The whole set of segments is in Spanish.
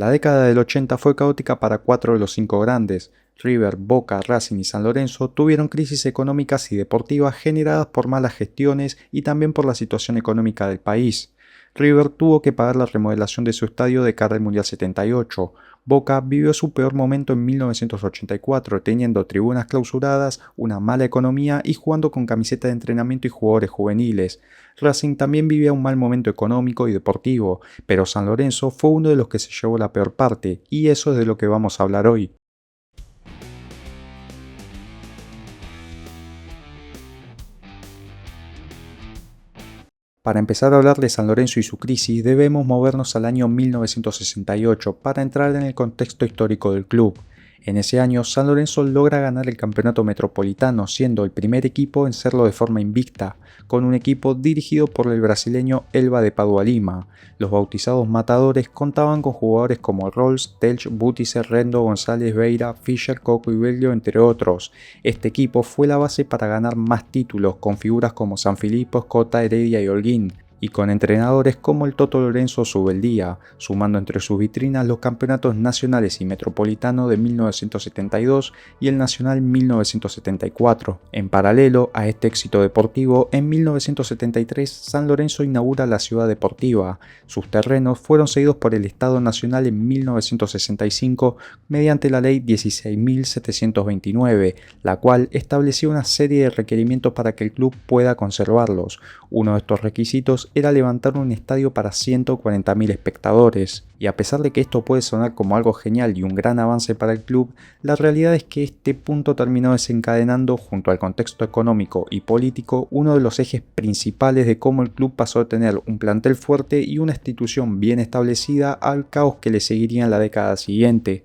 La década del 80 fue caótica para 4 de los 5 grandes. River, Boca, Racing y San Lorenzo tuvieron crisis económicas y deportivas generadas por malas gestiones y también por la situación económica del país. River tuvo que pagar la remodelación de su estadio de cara al Mundial 78. Boca vivió su peor momento en 1984, teniendo tribunas clausuradas, una mala economía y jugando con camiseta de entrenamiento y jugadores juveniles. Racing también vivía un mal momento económico y deportivo, pero San Lorenzo fue uno de los que se llevó la peor parte, y eso es de lo que vamos a hablar hoy. Para empezar a hablar de San Lorenzo y su crisis, debemos movernos al año 1968 para entrar en el contexto histórico del club. En ese año, San Lorenzo logra ganar el campeonato metropolitano, siendo el primer equipo en serlo de forma invicta, con un equipo dirigido por el brasileño Elba de Padua Lima. Los bautizados Matadores contaban con jugadores como Rolls, Telch, Butice, Rendo, González, Beira, Fischer, Coco y Bello, entre otros. Este equipo fue la base para ganar más títulos, con figuras como San Filipo, Escota, Heredia y Holguín, y con entrenadores como el Toto Lorenzo Subeldía, sumando entre sus vitrinas los campeonatos nacionales y metropolitano de 1972 y el nacional 1974. En paralelo a este éxito deportivo, en 1973 San Lorenzo inaugura la Ciudad Deportiva. Sus terrenos fueron cedidos por el Estado Nacional en 1965 mediante la Ley 16.729, la cual establecía una serie de requerimientos para que el club pueda conservarlos. Uno de estos requisitos era levantar un estadio para 140.000 espectadores, y a pesar de que esto puede sonar como algo genial y un gran avance para el club, la realidad es que este punto terminó desencadenando, junto al contexto económico y político, uno de los ejes principales de cómo el club pasó a tener un plantel fuerte y una institución bien establecida al caos que le seguiría en la década siguiente.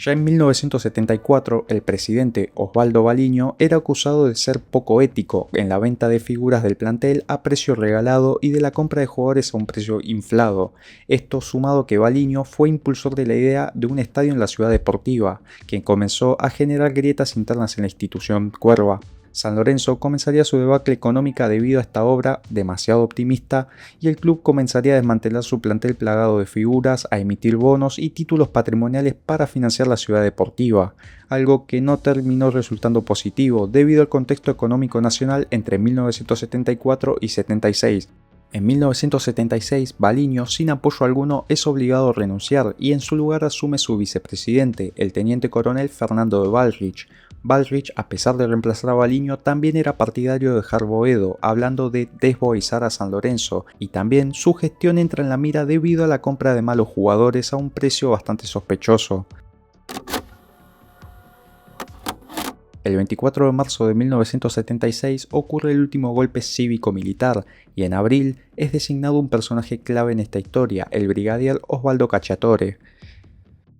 Ya en 1974, el presidente Osvaldo Baliño era acusado de ser poco ético en la venta de figuras del plantel a precio regalado y de la compra de jugadores a un precio inflado. Esto sumado que Baliño fue impulsor de la idea de un estadio en la ciudad deportiva, que comenzó a generar grietas internas en la institución cuerva. San Lorenzo comenzaría su debacle económica debido a esta obra demasiado optimista y el club comenzaría a desmantelar su plantel plagado de figuras, a emitir bonos y títulos patrimoniales para financiar la ciudad deportiva, algo que no terminó resultando positivo debido al contexto económico nacional entre 1974 y 76. En 1976, Baliño, sin apoyo alguno, es obligado a renunciar y en su lugar asume su vicepresidente, el teniente coronel Fernando de Ballrich. Ballrich, a pesar de reemplazar a Baliño, también era partidario de dejar Boedo, hablando de desboizar a San Lorenzo, y también su gestión entra en la mira debido a la compra de malos jugadores a un precio bastante sospechoso. El 24 de marzo de 1976 ocurre el último golpe cívico-militar y en abril es designado un personaje clave en esta historia, el brigadier Osvaldo Cacciatore.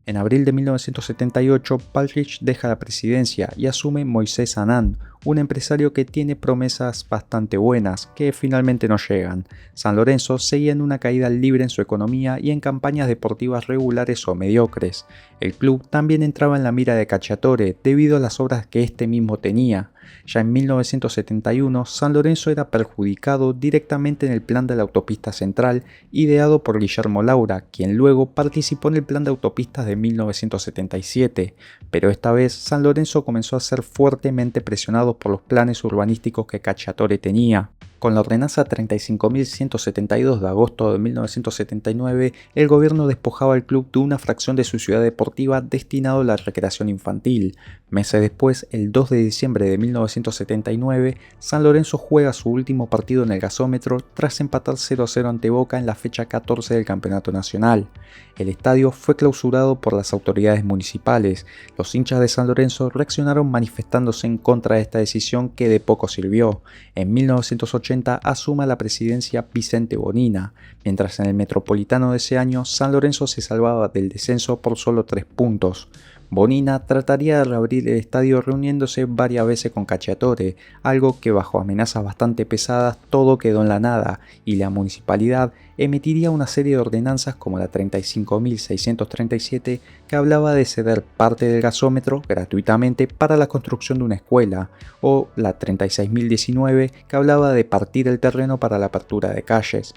En abril de 1978, Ballrich deja la presidencia y asume Moisés Anán, un empresario que tiene promesas bastante buenas, que finalmente no llegan. San Lorenzo seguía en una caída libre en su economía y en campañas deportivas regulares o mediocres. El club también entraba en la mira de Cacciatore debido a las obras que este mismo tenía. Ya en 1971, San Lorenzo era perjudicado directamente en el plan de la autopista central, ideado por Guillermo Laura, quien luego participó en el plan de autopistas de 1977, pero esta vez San Lorenzo comenzó a ser fuertemente presionado por los planes urbanísticos que Cacciatore tenía. Con la ordenanza 35.172 de agosto de 1979, el gobierno despojaba al club de una fracción de su ciudad deportiva destinado a la recreación infantil. Meses después, el 2 de diciembre de 1979, San Lorenzo juega su último partido en el gasómetro tras empatar 0-0 ante Boca en la fecha 14 del Campeonato Nacional. El estadio fue clausurado por las autoridades municipales. Los hinchas de San Lorenzo reaccionaron manifestándose en contra de esta decisión que de poco sirvió. En 1980 asuma la presidencia Vicente Bonina, mientras en el Metropolitano de ese año San Lorenzo se salvaba del descenso por solo 3 puntos. Bonina trataría de reabrir el estadio reuniéndose varias veces con Cacciatore, algo que bajo amenazas bastante pesadas todo quedó en la nada y la municipalidad emitiría una serie de ordenanzas como la 35.637 que hablaba de ceder parte del gasómetro gratuitamente para la construcción de una escuela, o la 36.019 que hablaba de partir el terreno para la apertura de calles.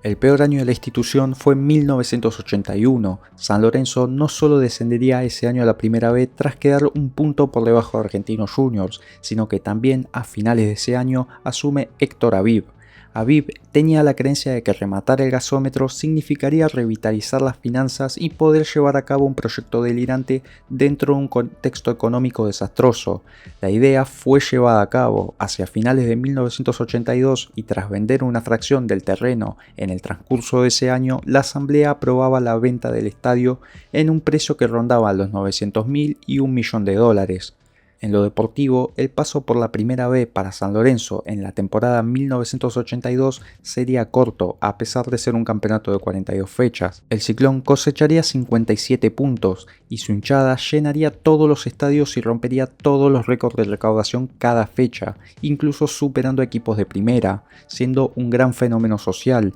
El peor año de la institución fue 1981. San Lorenzo no solo descendería ese año a la Primera B tras quedar un punto por debajo de Argentinos Juniors, sino que también a finales de ese año asume Héctor Aviv. Aviv tenía la creencia de que rematar el gasómetro significaría revitalizar las finanzas y poder llevar a cabo un proyecto delirante dentro de un contexto económico desastroso. La idea fue llevada a cabo hacia finales de 1982 y tras vender una fracción del terreno en el transcurso de ese año, la asamblea aprobaba la venta del estadio en un precio que rondaba los 900.000 y $1.000.000. En lo deportivo, el paso por la Primera B para San Lorenzo en la temporada 1982 sería corto, a pesar de ser un campeonato de 42 fechas. El Ciclón cosecharía 57 puntos y su hinchada llenaría todos los estadios y rompería todos los récords de recaudación cada fecha, incluso superando equipos de primera, siendo un gran fenómeno social.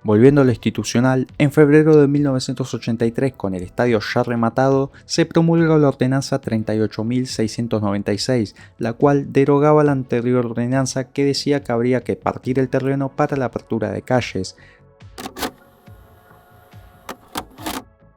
Volviendo a lo institucional, en febrero de 1983, con el estadio ya rematado, se promulga la ordenanza 38.696, la cual derogaba la anterior ordenanza que decía que habría que partir el terreno para la apertura de calles.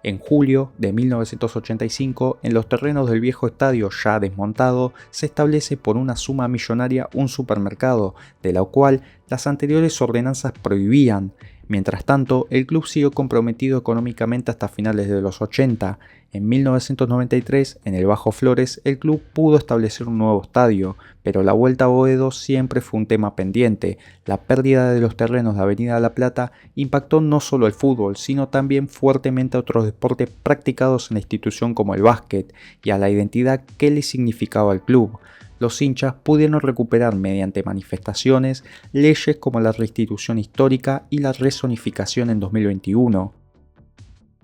En julio de 1985, en los terrenos del viejo estadio ya desmontado, se establece por una suma millonaria un supermercado, de la cual las anteriores ordenanzas prohibían. Mientras tanto, el club siguió comprometido económicamente hasta finales de los 80. En 1993, en el Bajo Flores, el club pudo establecer un nuevo estadio, pero la vuelta a Boedo siempre fue un tema pendiente. La pérdida de los terrenos de Avenida La Plata impactó no solo al fútbol, sino también fuertemente a otros deportes practicados en la institución como el básquet y a la identidad que le significaba al club. Los hinchas pudieron recuperar mediante manifestaciones leyes como la restitución histórica y la rezonificación en 2021.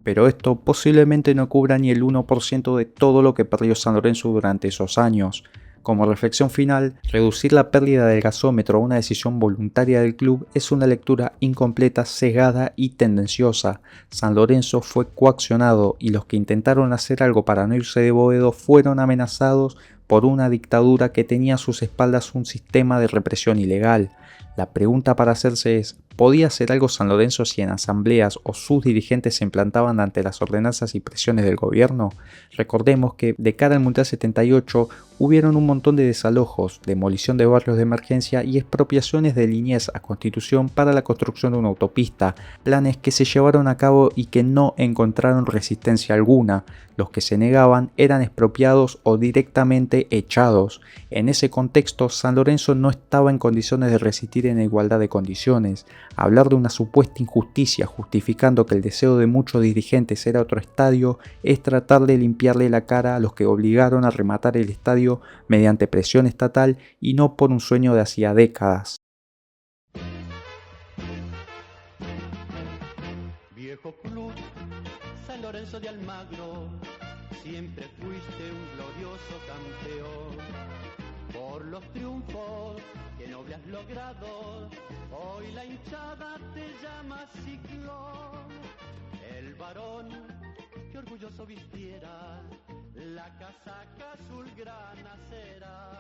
Pero esto posiblemente no cubra ni el 1% de todo lo que perdió San Lorenzo durante esos años. Como reflexión final, reducir la pérdida del gasómetro a una decisión voluntaria del club es una lectura incompleta, sesgada y tendenciosa. San Lorenzo fue coaccionado y los que intentaron hacer algo para no irse de Boedo fueron amenazados por una dictadura que tenía a sus espaldas un sistema de represión ilegal. La pregunta para hacerse es, ¿podía hacer algo San Lorenzo si en asambleas o sus dirigentes se implantaban ante las ordenanzas y presiones del gobierno? Recordemos que de cara al Mundial 78 hubieron un montón de desalojos, demolición de barrios de emergencia y expropiaciones de Liniers a Constitución para la construcción de una autopista, planes que se llevaron a cabo y que no encontraron resistencia alguna. Los que se negaban eran expropiados o directamente echados. En ese contexto, San Lorenzo no estaba en condiciones de resistir en igualdad de condiciones. Hablar de una supuesta injusticia justificando que el deseo de muchos dirigentes era otro estadio es tratar de limpiarle la cara a los que obligaron a rematar el estadio mediante presión estatal y no por un sueño de hacía décadas. Viejo club, San Lorenzo de Almagro, siempre fuiste un glorioso campeón. Por los triunfos que noble has logrado, hoy la hinchada te llama Ciclón. El varón que orgulloso vistiera la casaca azulgrana será.